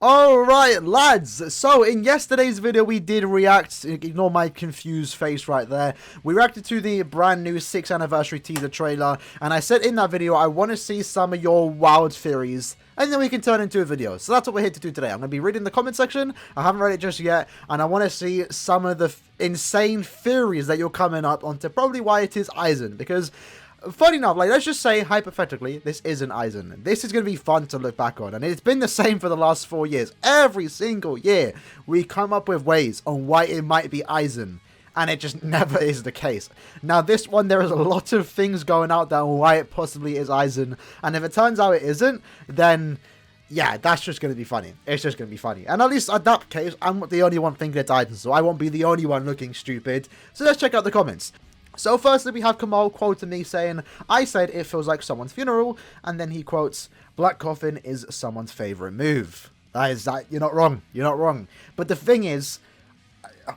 Alright lads, so in yesterday's video we did react, ignore my confused face right there, we reacted to the brand new 6th anniversary teaser trailer, and I said in that video I want to see some of your wild theories, and then we can turn into a video. So that's what we're here to do today. I'm going to be reading the comment section, I haven't read it just yet, and I want to see some of the insane theories that you're coming up onto probably why it is Aizen, because funny enough, like, let's just say, hypothetically, this isn't Aizen. This is going to be fun to look back on, and it's been the same for the last 4 years. Every single year, we come up with ways on why it might be Aizen, and it just never is the case. Now, this one, there is a lot of things going out there on why it possibly is Aizen, and if it turns out it isn't, then yeah, that's just going to be funny. It's just going to be funny. And at least in that case, I'm not the only one thinking it's Aizen, so I won't be the only one looking stupid. So let's check out the comments. So firstly, we have Kamal quoting me saying, I said it feels like someone's funeral, and then he quotes, Black Coffin is someone's favourite move. You're not wrong, you're not wrong. But the thing is,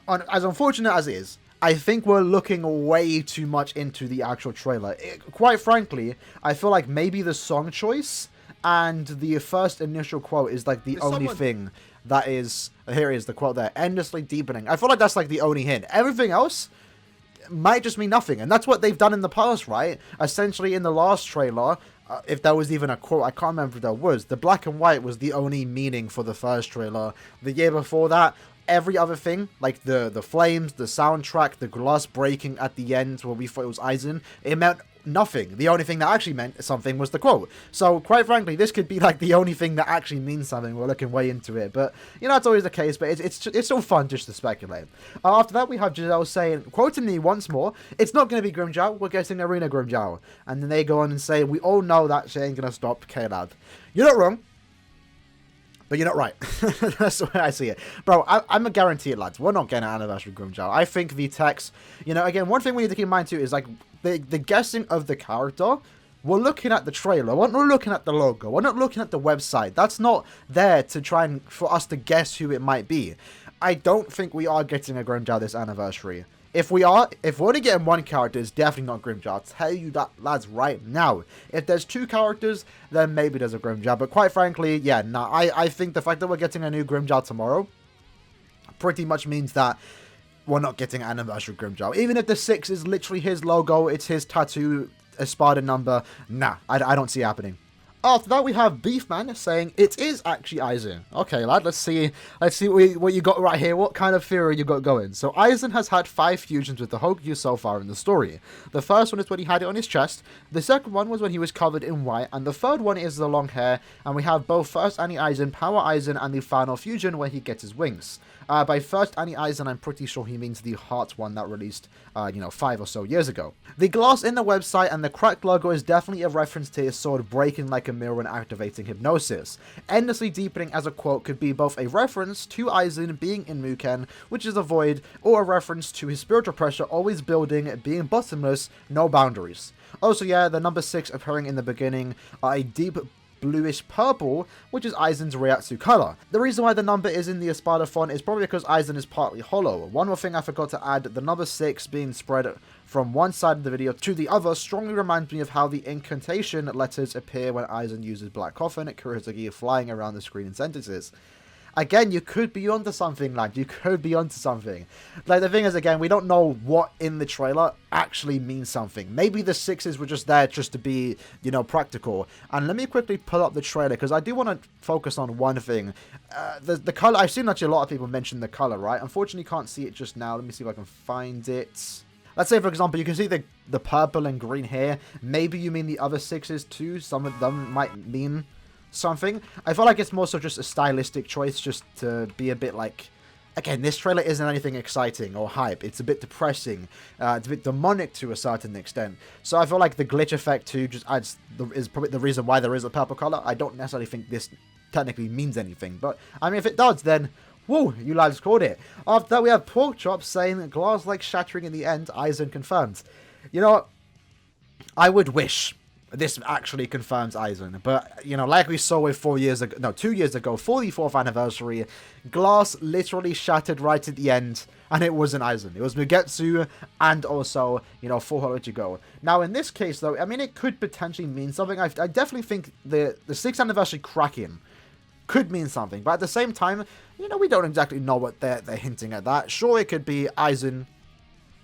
as unfortunate as it is, I think we're looking way too much into the actual trailer. Quite frankly, I feel like maybe the song choice and the first initial quote is like the only thing that is, here is the quote there, endlessly deepening. I feel like that's like the only hint. Everything else might just mean nothing, and that's what they've done in the past, right? Essentially, in the last trailer, if there was even a quote, I can't remember if there was, the black and white was the only meaning for the first trailer. The year before that, every other thing, like the flames, the soundtrack, the glass breaking at the end where we thought it was Aizen, it meant nothing. The only thing that actually meant something was the quote. So, quite frankly, this could be like the only thing that actually means something. We're looking way into it, but you know, it's always the case. But it's still fun just to speculate. After that, we have Giselle saying, quoting me once more, "It's not going to be Grimmjow. We're getting Arena Grimmjow." And then they go on and say, "We all know that shit ain't gonna stop K-Lad." You're not wrong, but you're not right. That's the way I see it. Bro, I'm a guarantee it, lads. We're not getting an anniversary Grimmjow. I think the text, you know, again, one thing we need to keep in mind too is like the guessing of the character. We're looking at the trailer. We're not looking at the logo. We're not looking at the website. That's not there to try and for us to guess who it might be. I don't think we are getting a Grimmjow this anniversary. If we're only getting one character, it's definitely not Grimmjow. I'll tell you that, lads, right now. If there's two characters, then maybe there's a Grimmjow. But quite frankly, yeah, nah, I think the fact that we're getting a new Grimmjow tomorrow pretty much means that we're not getting an anniversary Grimmjow. Even if the 6 is literally his logo, it's his tattoo, a Spartan number, nah, I don't see it happening. After that, we have Beefman saying it is actually Aizen. Okay, lad, let's see what you got right here. What kind of theory you got going? So Aizen has had 5 fusions with the Hogyu so far in the story. The first one is when he had it on his chest. The second one was when he was covered in white, and the third one is the long hair. And we have both first Anti-Aizen, Power Aizen, and the final fusion where he gets his wings. By first Anti-Aizen, I'm pretty sure he means the heart one that released, 5 or so years ago. The glass in the website and the cracked logo is definitely a reference to his sword breaking like a mirror and activating hypnosis. Endlessly deepening as a quote could be both a reference to Aizen being in Muken, which is a void, or a reference to his spiritual pressure always building, being bottomless, no boundaries. Also, yeah, the number 6 appearing in the beginning are a deep bluish purple, which is Aizen's Reiatsu color. The reason why the number is in the Espada font is probably because Aizen is partly hollow. One more thing I forgot to add, the number 6 being spread from one side of the video to the other strongly reminds me of how the incantation letters appear when Aizen uses Black Coffin at Kurosaki flying around the screen in sentences. Again, you could be onto something, lad. You could be onto something. Like, the thing is, again, we don't know what in the trailer actually means something. Maybe the 6s were just there just to be, practical. And let me quickly pull up the trailer, because I do want to focus on one thing. The color, I've seen actually a lot of people mention the color, right? Unfortunately, can't see it just now. Let me see if I can find it. Let's say, for example, you can see the purple and green here. Maybe you mean the other 6s too. Some of them might mean something. I feel like it's more so just a stylistic choice, just to be a bit like, again, this trailer isn't anything exciting or hype. It's a bit depressing. It's a bit demonic to a certain extent. So I feel like the glitch effect too just is probably the reason why there is a purple color. I don't necessarily think this technically means anything, but I mean, if it does, then woo, you lads called it. After that, we have Pork Chop saying glass like shattering in the end. Aizen confirmed. You know what? I would wish this actually confirms Aizen, but like we saw with 2 years ago, for the 4th anniversary, glass literally shattered right at the end, and it wasn't Aizen. It was Mugetsu, and also 400 to go. Now in this case though, I mean, it could potentially mean something. I definitely think the 6th anniversary cracking could mean something. But at the same time, you know, we don't exactly know what they're hinting at that. Sure, it could be Aizen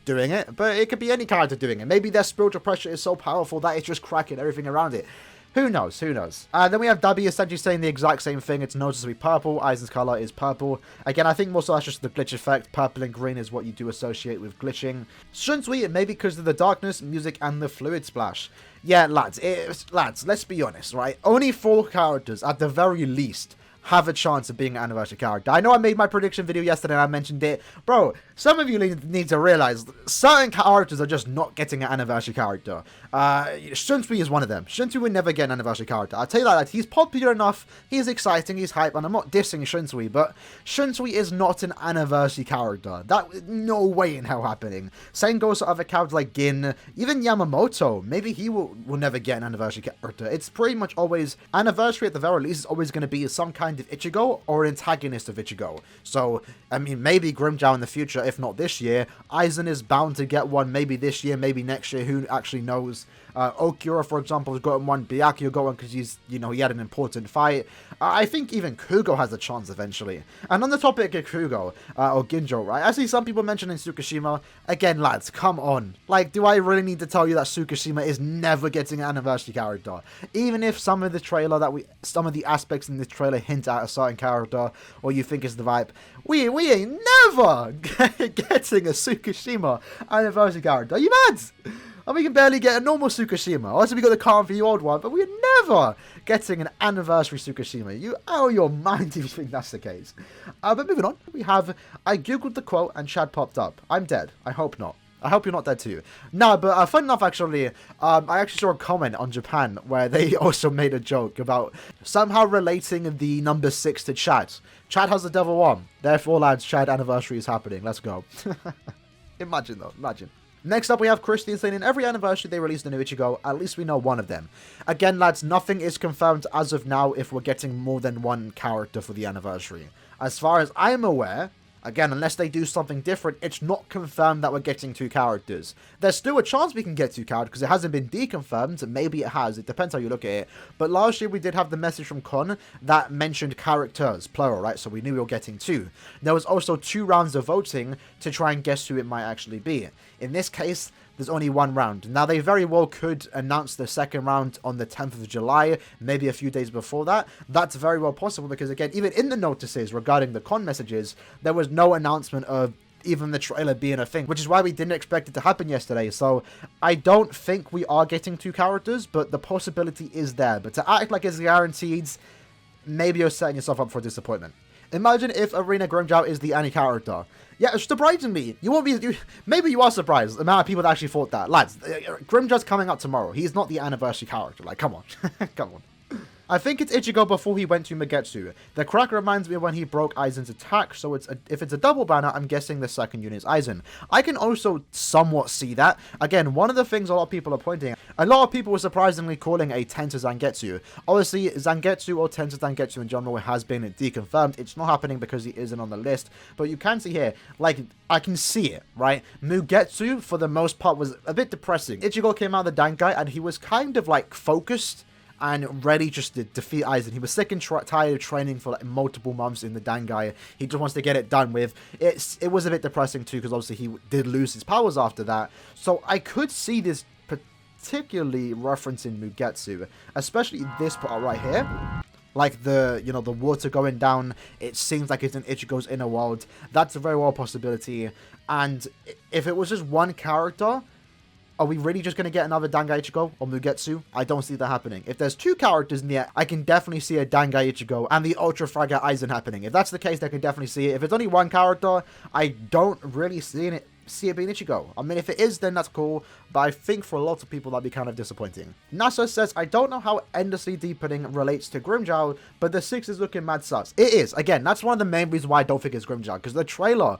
doing it, but it could be any character doing it. Maybe their spiritual pressure is so powerful that it's just cracking everything around it. Who knows? Who knows? Then we have Dabi essentially saying the exact same thing. It's noticeably purple. Aizen's color is purple. Again, I think most of that's just the glitch effect. Purple and green is what you do associate with glitching. Shunsui, maybe because of the darkness, music, and the fluid splash. Yeah, lads, let's be honest, right? Only 4 characters, at the very least, have a chance of being an anniversary character. I know I made my prediction video yesterday and I mentioned it. Bro, some of you need to realize certain characters are just not getting an anniversary character. Shunsui is one of them. Shunsui will never get an anniversary character. I'll tell you that he's popular enough, he's exciting, he's hype, and I'm not dissing Shunsui, but Shunsui is not an anniversary character. That, no way in hell happening. Same goes to other characters like Gin, even Yamamoto. Maybe he will never get an anniversary character. It's pretty much always, anniversary at the very least is always going to be some kind of Ichigo or antagonist of Ichigo. So, I mean, maybe Grimmjow in the future, if not this year. Aizen is bound to get one, maybe this year, maybe next year, who actually knows. Okiura, for example, has gotten one. Byakuya got one because he's, you know, he had an important fight. I think even Kugo has a chance eventually. And on the topic of Kugo, or Ginjo, right? I see some people mentioning Tsukishima. Again, lads, come on. Like, do I really need to tell you that Tsukishima is never getting an anniversary character? Even if some of the trailer some of the aspects in this trailer hint at a certain character, or you think it's the vibe, we ain't never getting a Tsukishima anniversary character. Are you mad? And we can barely get a normal Tsukishima. Also, we got the Calm for the old one, but we're never getting an anniversary Tsukishima. You out of your mind if you think that's the case. But moving on, we have, I googled the quote and Chad popped up. I'm dead. I hope not. I hope you're not dead too. No, but fun enough, actually, I actually saw a comment on Japan where they also made a joke about somehow relating the number 6 to Chad. Chad has the devil arm. Therefore, lads, Chad anniversary is happening. Let's go. Imagine, though. Imagine. Next up, we have Christian saying in every anniversary they release the new Ichigo, at least we know one of them. Again, lads, nothing is confirmed as of now if we're getting more than one character for the anniversary. As far as I'm aware, again, unless they do something different, it's not confirmed that we're getting 2 characters. There's still a chance we can get 2 characters because it hasn't been deconfirmed. Maybe it has. It depends how you look at it. But last year we did have the message from Kon that mentioned characters, plural, right? So we knew we were getting 2. There was also 2 rounds of voting to try and guess who it might actually be. In this case, there's only 1 round. Now, they very well could announce the second round on the 10th of July, maybe a few days before that. That's very well possible because, again, even in the notices regarding the Kon messages, there was no announcement of even the trailer being a thing, which is why we didn't expect it to happen yesterday. So I don't think we are getting 2 characters, but the possibility is there. But to act like it's guaranteed, maybe you're setting yourself up for disappointment. Imagine if Arena Grimmjow is the Annie character. Yeah, surprisingly, you won't be. Maybe you are surprised the amount of people that actually thought that. Lads, Grimmjow's coming out tomorrow. He's not the anniversary character. Like, come on. Come on. I think it's Ichigo before he went to Magetsu. The crack reminds me of when he broke Aizen's attack, so if it's a double banner, I'm guessing the second unit is Aizen. I can also somewhat see that. Again, one of the things a lot of people are pointing at, a lot of people were surprisingly calling a Tensei Zangetsu. Obviously, Zangetsu or Tensei Zangetsu in general has been deconfirmed. It's not happening because he isn't on the list, but you can see here, like, I can see it, right? Mugetsu, for the most part, was a bit depressing. Ichigo came out of the Dankai, and he was kind of, like, focused and ready just to defeat Aizen. He was sick and tired of training for like multiple months in the Dangai. He just wants to get it done with. It was a bit depressing too, because obviously he did lose his powers after that. So I could see this particularly referencing Mugetsu, especially this part right here. Like the, you know, the water going down, it seems like it's in Ichigo's inner world. That's a very well possibility. And if it was just one character, are we really just going to get another Dangai Ichigo or Mugetsu? I don't see that happening. If there's 2 characters in the air, I can definitely see a Dangai Ichigo and the Ultra Fragile Aizen happening. If that's the case, I can definitely see it. If it's only one character, I don't really see it being Ichigo. I mean, if it is, then that's cool, but I think for a lot of people that'd be kind of disappointing. Nasa says, I don't know how endlessly deepening relates to Grimmjow, but the 6 is looking mad sus. It is. Again, that's one of the main reasons why I don't think it's Grimmjow, because the trailer,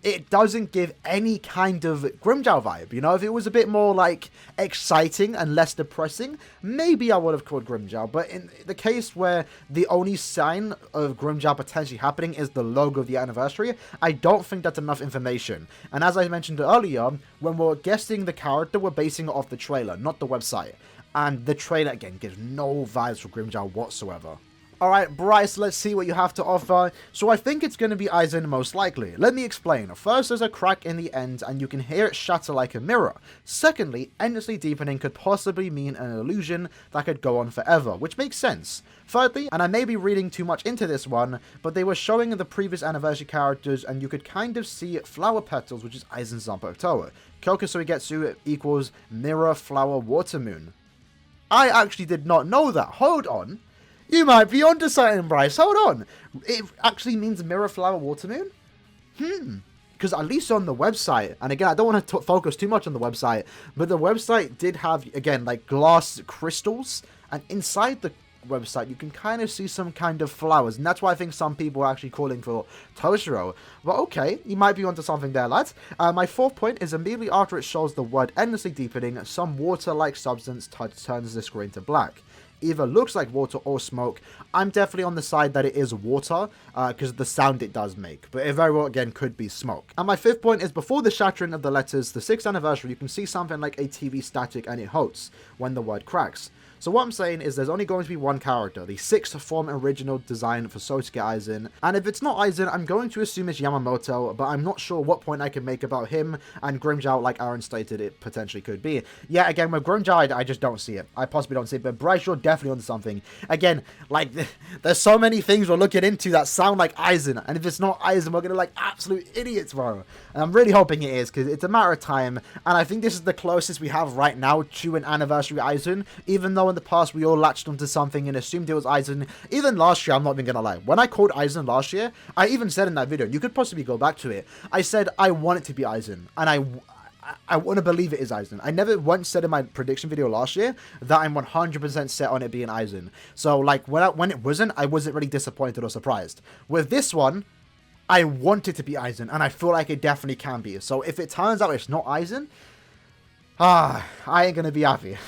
it doesn't give any kind of Grimmjow vibe. You know, if it was a bit more, like, exciting and less depressing, maybe I would have called Grimmjow. But in the case where the only sign of Grimmjow potentially happening is the logo of the anniversary, I don't think that's enough information. And as I mentioned earlier, when we're guessing the character, we're basing it off the trailer, not the website. And the trailer, again, gives no vibes for Grimmjow whatsoever. Alright, Bryce, let's see what you have to offer. So I think it's going to be Aizen most likely. Let me explain. First, there's a crack in the end, and you can hear it shatter like a mirror. Secondly, endlessly deepening could possibly mean an illusion that could go on forever, which makes sense. Thirdly, and I may be reading too much into this one, but they were showing the previous anniversary characters, and you could kind of see flower petals, which is Aizen's Zanpakuto Toa. Kyokusui Getsu equals mirror flower water moon. I actually did not know that. Hold on. You might be onto something, Bryce. Hold on. It actually means mirror flower water moon? Because at least on the website, and again, I don't want to focus too much on the website, but the website did have, again, like glass crystals, and inside the website you can kind of see some kind of flowers, and that's why I think some people are actually calling for Toshiro. But okay, you might be onto something there, lads. My fourth point is immediately after it shows the word endlessly deepening, some water-like substance turns the screen to black. Either looks like water or smoke. I'm definitely on the side that it is water, because of the sound it does make. But it very well, again, could be smoke. And my fifth point is before the shattering of the letters, the 6th anniversary, you can see something like a TV static and it halts when the word cracks. So what I'm saying is there's only going to be one character, the 6th form original design for Sosuke Aizen, and if it's not Aizen, I'm going to assume it's Yamamoto, but I'm not sure what point I can make about him, and Grimmjow, like Aaron stated, it potentially could be. Yeah, again, with Grimmjow, I just don't see it. I possibly don't see it, but Bryce, you're definitely onto something. Again, like, there's so many things we're looking into that sound like Aizen, and if it's not Aizen, we're going to like absolute idiots, bro. And I'm really hoping it is, because it's a matter of time, and I think this is the closest we have right now to an anniversary Aizen, even though in the past we all latched onto something and assumed it was Aizen. Even last year, I'm not even gonna lie, when I called Aizen last year, I even said in that video, you could possibly go back to it, I said I want it to be Aizen, and I want to believe it is Aizen. I never once said in my prediction video last year that I'm 100% set on it being Aizen. So like when it wasn't, I wasn't really disappointed or surprised. With this one, I want it to be Aizen, and I feel like it definitely can be. So if it turns out it's not Aizen, I ain't gonna be happy.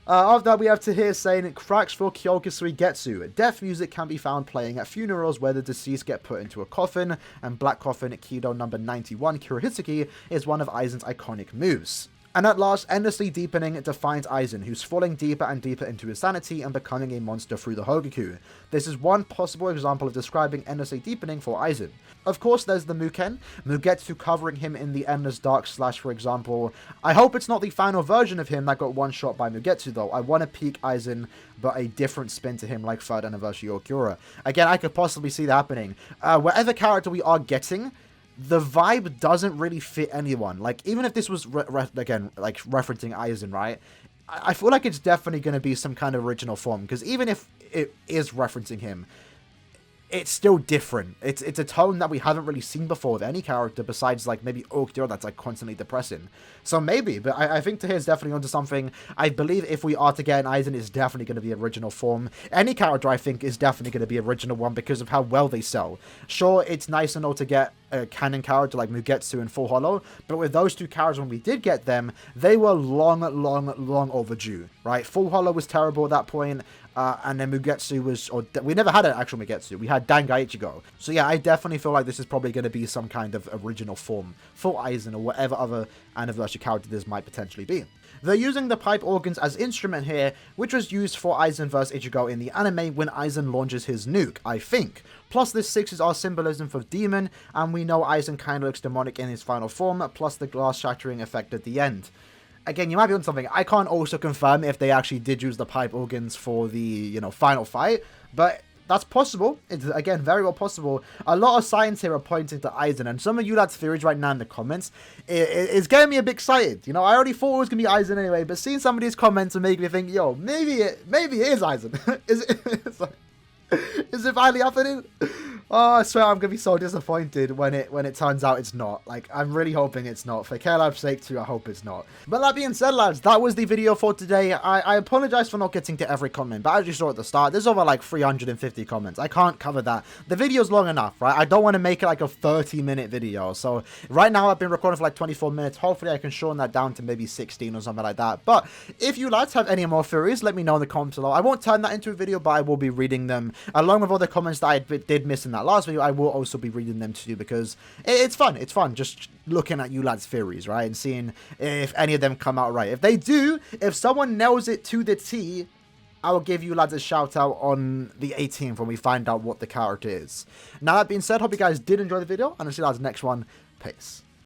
After that, we have Tahir saying, cracks for Kyokusui Getsu. Death music can be found playing at funerals where the deceased get put into a coffin, and Black Coffin Kido number 91 Kurohitsuki is one of Aizen's iconic moves. And at last, endlessly deepening defines Aizen, who's falling deeper and deeper into his sanity and becoming a monster through the Hogaku. This is one possible example of describing endlessly deepening for Aizen. Of course, there's the Muken, Mugetsu covering him in the Endless Dark Slash, for example. I hope it's not the final version of him that got one-shot by Mugetsu, though. I want to peak Aizen, but a different spin to him like 3rd Anniversary Okura. Again, I could possibly see that happening. Whatever character we are getting, the vibe doesn't really fit anyone. Like, even if this was, again, like, referencing Aizen, right? I feel like it's definitely going to be some kind of original form, because even if it is referencing him, it's still different. It's a tone that we haven't really seen before with any character besides, like, maybe Okura that's, like, constantly depressing. So maybe, but I think Tahir's definitely onto something. I believe if we are to get an Aizen, it's definitely going to be original form. Any character, I think, is definitely going to be original one because of how well they sell. Sure, it's nice and all to get a canon character like Mugetsu and Full Hollow, but with those two characters, when we did get them, they were long overdue, right? Full Hollow was terrible at that point, and then Mugetsu was, we never had an actual Mugetsu, we had Dangaichigo. So yeah, I definitely feel like this is probably going to be some kind of original form for Aizen or whatever other anniversary character this might potentially be. They're using the pipe organs as instrument here, which was used for Aizen vs Ichigo in the anime when Aizen launches his nuke, I think. Plus this 6 is our symbolism for demon, and we know Aizen kind of looks demonic in his final form, plus the glass shattering effect at the end. Again, you might be on something. I can't also confirm if they actually did use the pipe organs for the, final fight, but that's possible. It's, again, very well possible. A lot of signs here are pointing to Aizen, and some of you lads' theories right now in the comments, it's getting me a bit excited. I already thought it was going to be Aizen anyway, but seeing some of these comments and making me think, yo, maybe it is Aizen. Is it finally happening? Oh, I swear I'm going to be so disappointed when it turns out it's not. Like, I'm really hoping it's not. For Caleb's sake too, I hope it's not. But that being said, lads, that was the video for today. I apologize for not getting to every comment, but as you saw at the start, there's over like 350 comments. I can't cover that. The video's long enough, right? I don't want to make it like a 30-minute video. So right now I've been recording for like 24 minutes. Hopefully I can shorten that down to maybe 16 or something like that. But if you lads have any more theories, let me know in the comments below. I won't turn that into a video, but I will be reading them along with all the comments that I did miss in that last video. I will also be reading them too because it's fun. It's fun just looking at you lads' theories, right? And seeing if any of them come out right. If they do, if someone nails it to the T, I will give you lads a shout out on the 18th when we find out what the character is. Now that being said, hope you guys did enjoy the video, and I'll see you lads next one. Peace.